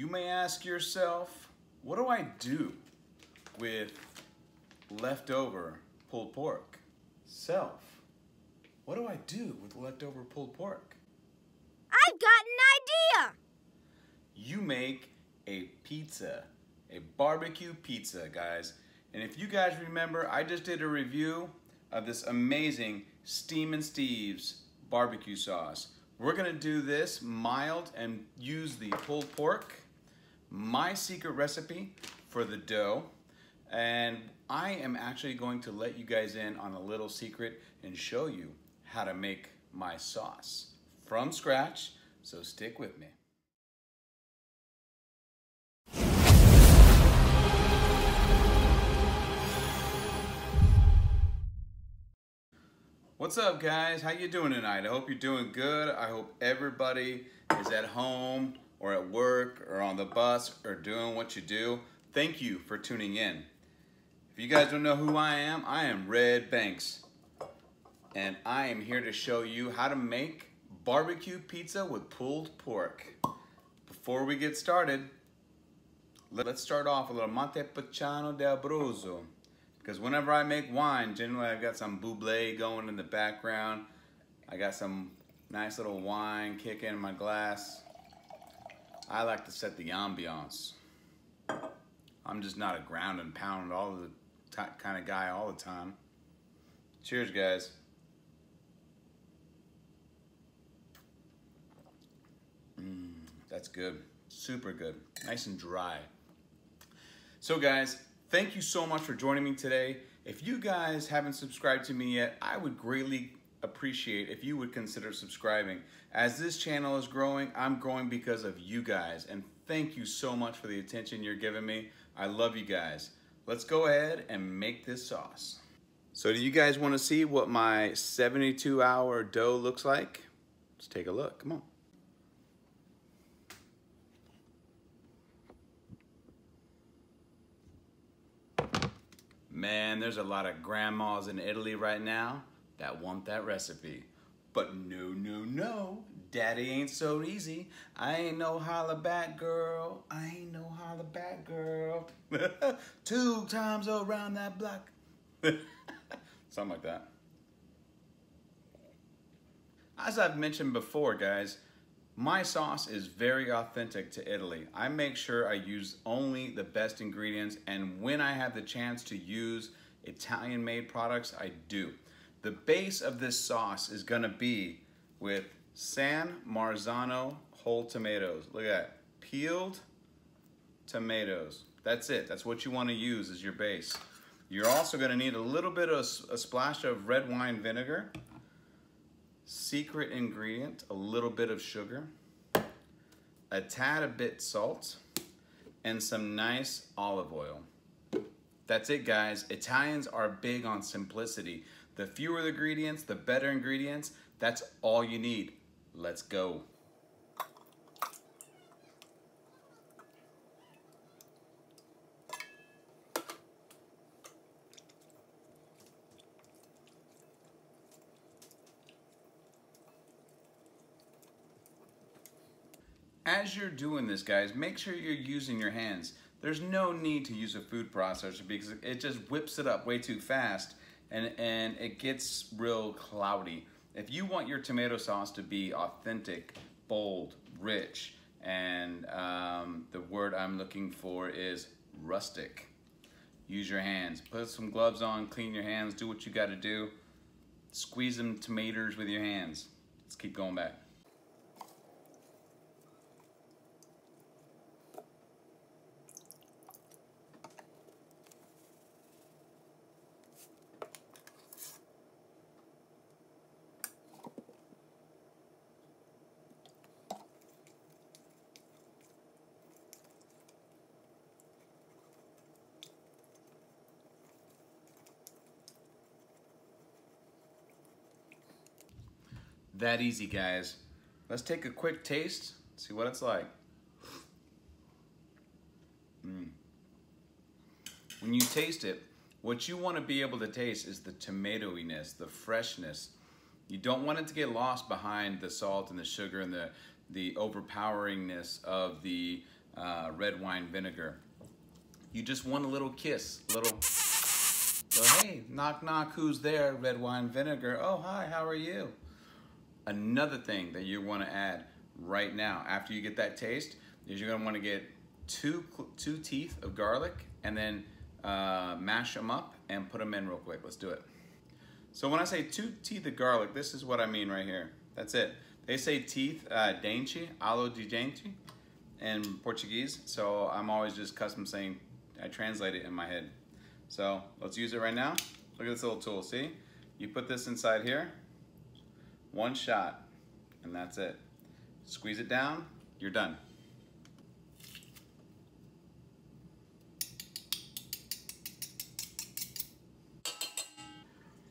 You may ask yourself, what do I do with leftover pulled pork? Self, what do I do with leftover pulled pork? I've got an idea! You make a pizza, a barbecue pizza, guys. And if you guys remember, I just did a review of this amazing Steamin' Steve's barbecue sauce. We're gonna do this mild and use the pulled pork, my secret recipe for the dough. And I am actually going to let you guys in on a little secret and show you how to make my sauce from scratch, so stick with me. What's up, guys? How you doing tonight? I hope you're doing good. I hope everybody is at home or at work or on the bus or doing what you do. Thank you for tuning in. If you guys don't know who I am Red Banks, and I am here to show you how to make barbecue pizza with pulled pork. Before we get started, let's start off with a little Montepulciano d'Abruzzo. Because whenever I make wine, generally I've got some buble going in the background. I got some nice little wine kicking in my glass. I like to set the ambiance. I'm just not a ground and pound all the kind of guy all the time. Cheers, guys. That's good, super good, nice and dry. So guys, thank you so much for joining me today. If you guys haven't subscribed to me yet, I would greatly appreciate if you would consider subscribing. As this channel is growing, I'm growing because of you guys, and thank you so much for the attention you're giving me. I love you guys. Let's go ahead and make this sauce. So do you guys want to see what my 72-hour dough looks like? Let's take a look, come on. Man, there's a lot of grandmas in Italy right now that want that recipe. But no, no, no, daddy ain't so easy. I ain't no holla back girl. I ain't no holla back girl. 2 times around that block. Something like that. As I've mentioned before, guys, my sauce is very authentic to Italy. I make sure I use only the best ingredients, and when I have the chance to use Italian-made products, I do. The base of this sauce is gonna be with San Marzano whole tomatoes. Look at that, peeled tomatoes. That's it, that's what you wanna use as your base. You're also gonna need a little bit of a splash of red wine vinegar, secret ingredient, a little bit of sugar, a tad of bit salt, and some nice olive oil. That's it, guys. Italians are big on simplicity. The fewer the ingredients, the better ingredients. That's all you need. Let's go. As you're doing this, guys, make sure you're using your hands. There's no need to use a food processor because it just whips it up way too fast and it gets real cloudy. If you want your tomato sauce to be authentic, bold, rich, and the word I'm looking for is rustic, use your hands. Put some gloves on, clean your hands, do what you gotta do. Squeeze them tomatoes with your hands. Let's keep going back. That easy, guys. Let's take a quick taste, see what it's like. When you taste it, what you want to be able to taste is the tomatoiness, the freshness. You don't want it to get lost behind the salt and the sugar and the overpoweringness of the red wine vinegar. You just want a little kiss, little, hey, knock knock, who's there? Red wine vinegar. Oh, hi, how are you? Another thing that you want to add right now, after you get that taste, is you're gonna want to get two teeth of garlic and then mash them up and put them in real quick. Let's do it. So when I say 2 teeth of garlic, this is what I mean right here. That's it. They say teeth, dente, alo de dente in Portuguese. So I'm always just custom saying, I translate it in my head. So let's use it right now. Look at this little tool, see? You put this inside here, 1 shot, and that's it. Squeeze it down, you're done.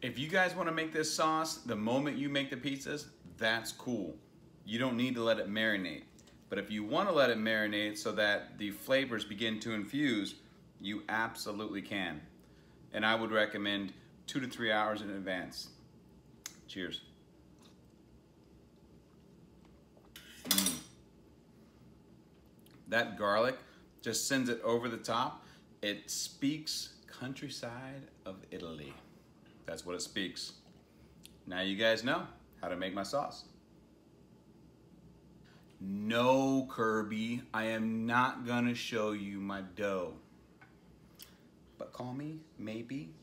If you guys want to make this sauce the moment you make the pizzas, that's cool. You don't need to let it marinate. But if you want to let it marinate so that the flavors begin to infuse, you absolutely can. And I would recommend 2 to 3 hours in advance. Cheers. That garlic just sends it over the top. It speaks countryside of Italy. That's what it speaks. Now you guys know how to make my sauce. No, Kirby, I am not gonna show you my dough. But call me, maybe.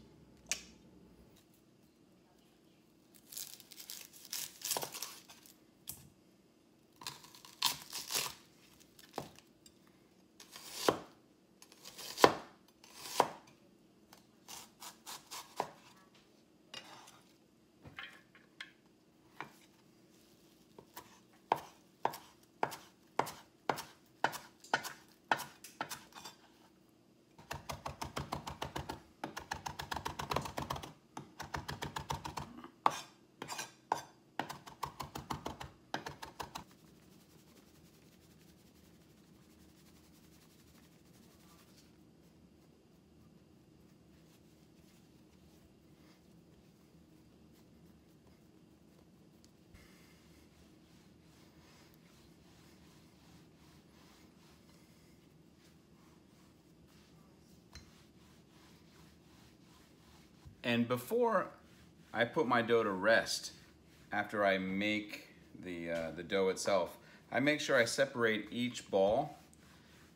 And before I put my dough to rest, after I make the dough itself, I make sure I separate each ball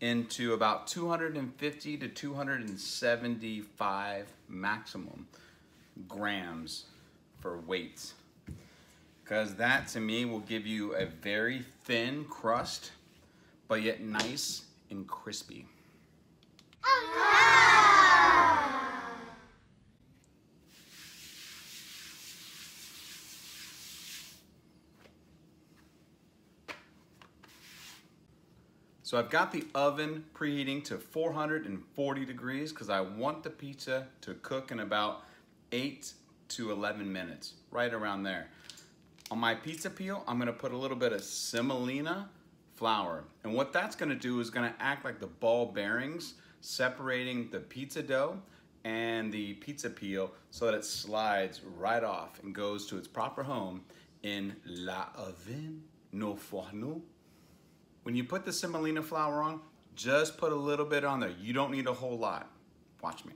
into about 250 to 275 maximum grams for weight. Because that to me will give you a very thin crust, but yet nice and crispy. So I've got the oven preheating to 440 degrees because I want the pizza to cook in about 8 to 11 minutes, right around there. On my pizza peel, I'm gonna put a little bit of semolina flour. And what that's gonna do is gonna act like the ball bearings, separating the pizza dough and the pizza peel so that it slides right off and goes to its proper home in la oven no fourneau. When you put the semolina flour on, just put a little bit on there. You don't need a whole lot. Watch me.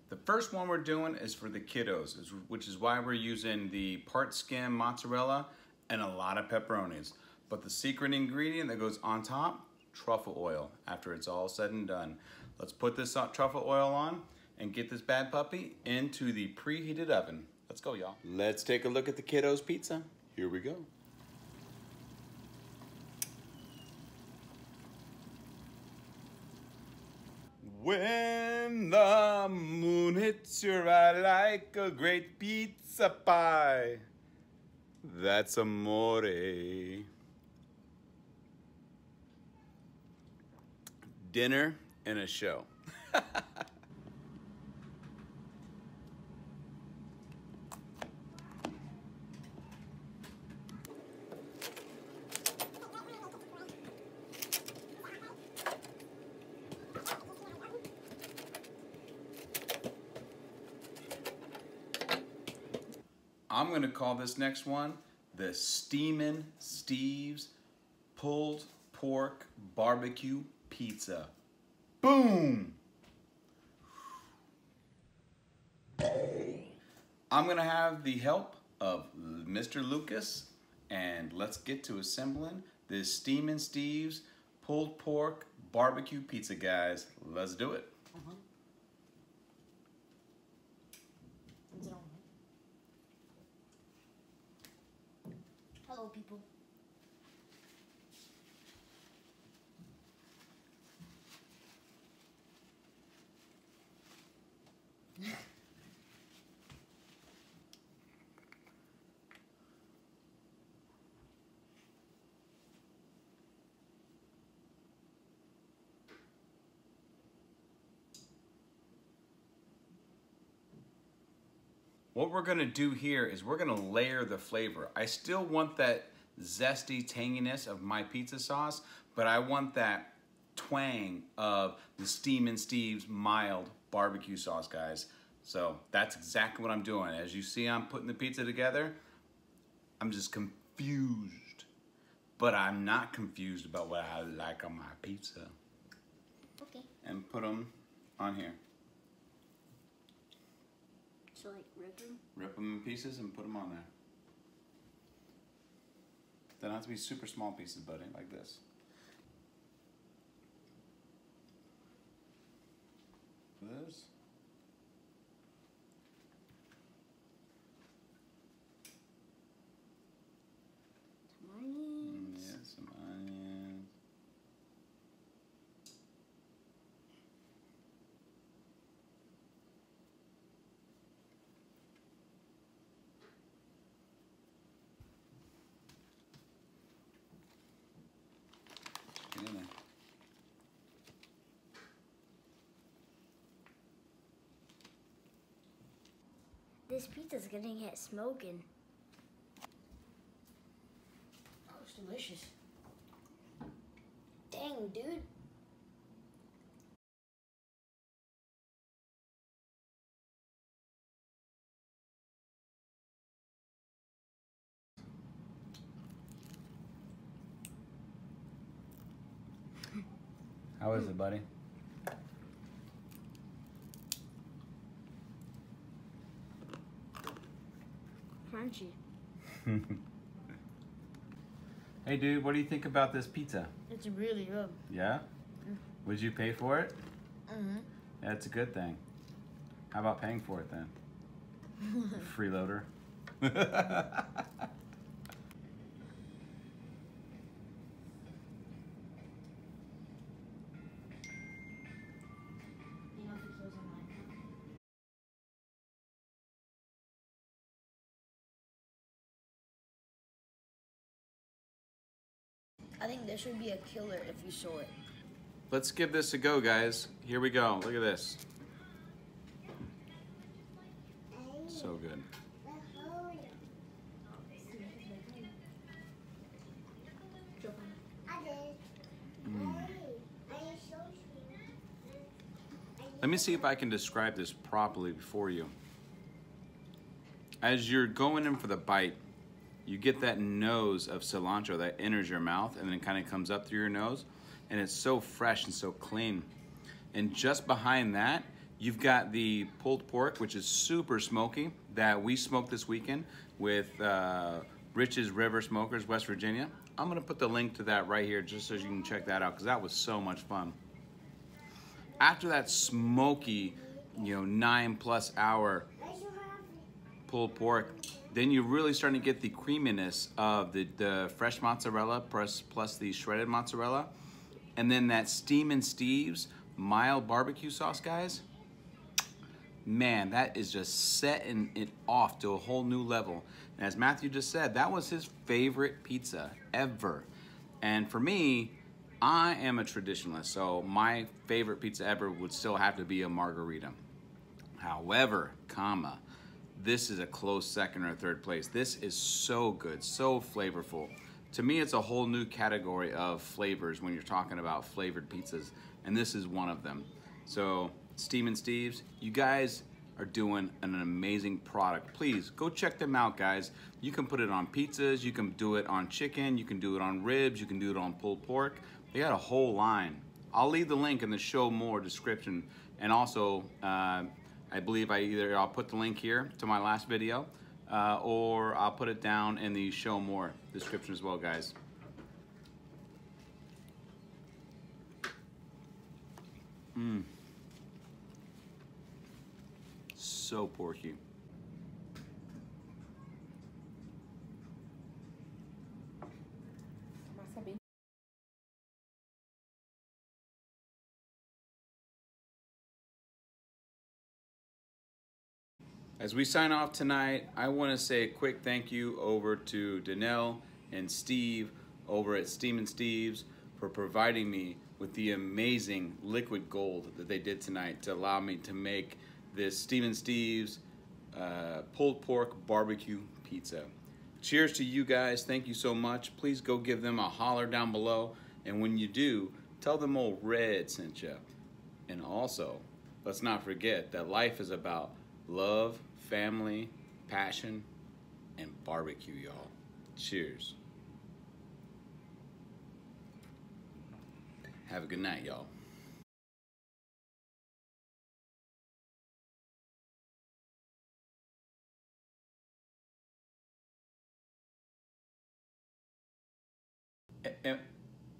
The first one we're doing is for the kiddos, which is why we're using the part skim mozzarella and a lot of pepperonis. But the secret ingredient that goes on top, truffle oil, after it's all said and done. Let's put this truffle oil on and get this bad puppy into the preheated oven. Let's go, y'all. Let's take a look at the kiddos pizza. Here we go. When the moon hits your eye like a great pizza pie, that's amore. Dinner and a show. I'm gonna call this next one the Steamin' Steve's Pulled Pork Barbecue Pizza. Boom! I'm gonna have the help of Mr. Lucas, and let's get to assembling this Steamin' Steve's Pulled Pork Barbecue Pizza, guys. Let's do it. Hello, people. What we're gonna do here is we're gonna layer the flavor. I still want that zesty tanginess of my pizza sauce, but I want that twang of the Steamin' Steve's mild barbecue sauce, guys. So that's exactly what I'm doing. As you see, I'm putting the pizza together. I'm just confused, but I'm not confused about what I like on my pizza. Okay. And put them on here. So, like, rip them? Rip them in pieces and put them on there. They don't have to be super small pieces, buddy, like this. This. Some onions. Yeah, some onions. Get in there. This pizza's gonna get smoking. Oh, it's delicious. Dang, dude. How is it, buddy? Crunchy. Hey, dude, what do you think about this pizza? It's really good. Yeah? Would you pay for it? Mm-hmm. That's a good thing. How about paying for it then? Freeloader. I think this would be a killer if you saw it. Let's give this a go, guys. Here we go. Look at this. So good. Let me see if I can describe this properly for you. As you're going in for the bite, you get that nose of cilantro that enters your mouth and then it kind of comes up through your nose, and it's so fresh and so clean. And just behind that, you've got the pulled pork, which is super smoky, that we smoked this weekend with Rich's River Smokers, West Virginia. I'm gonna put the link to that right here just so you can check that out, because that was so much fun. After that smoky, 9+ hour pulled pork, then you're really starting to get the creaminess of the fresh mozzarella plus the shredded mozzarella. And then that Steamin' Steve's mild barbecue sauce, guys, man, that is just setting it off to a whole new level. And as Matthew just said, that was his favorite pizza ever. And for me, I am a traditionalist, so my favorite pizza ever would still have to be a margarita. However, this is a close second or third place. This is so good, so flavorful. To me, it's a whole new category of flavors when you're talking about flavored pizzas, and this is one of them. So, Steamin' Steve's, you guys are doing an amazing product. Please, go check them out, guys. You can put it on pizzas, you can do it on chicken, you can do it on ribs, you can do it on pulled pork. They got a whole line. I'll leave the link in the show more description, and also, I believe I'll put the link here to my last video, or I'll put it down in the show more description as well, guys. So porky. As we sign off tonight, I want to say a quick thank you over to Donnell and Steve over at Steamin' Steve's for providing me with the amazing liquid gold that they did tonight to allow me to make this Steamin' Steve's pulled pork barbecue pizza. Cheers to you guys. Thank you so much. Please go give them a holler down below. And when you do, tell them Ole Red sent you. And also, let's not forget that life is about love, family, passion, and barbecue, y'all. Cheers. Have a good night, y'all.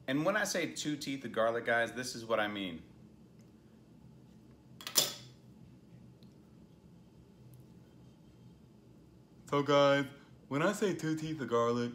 And when I say 2 teeth of garlic, guys, this is what I mean. So guys, when I say 2 teeth of garlic,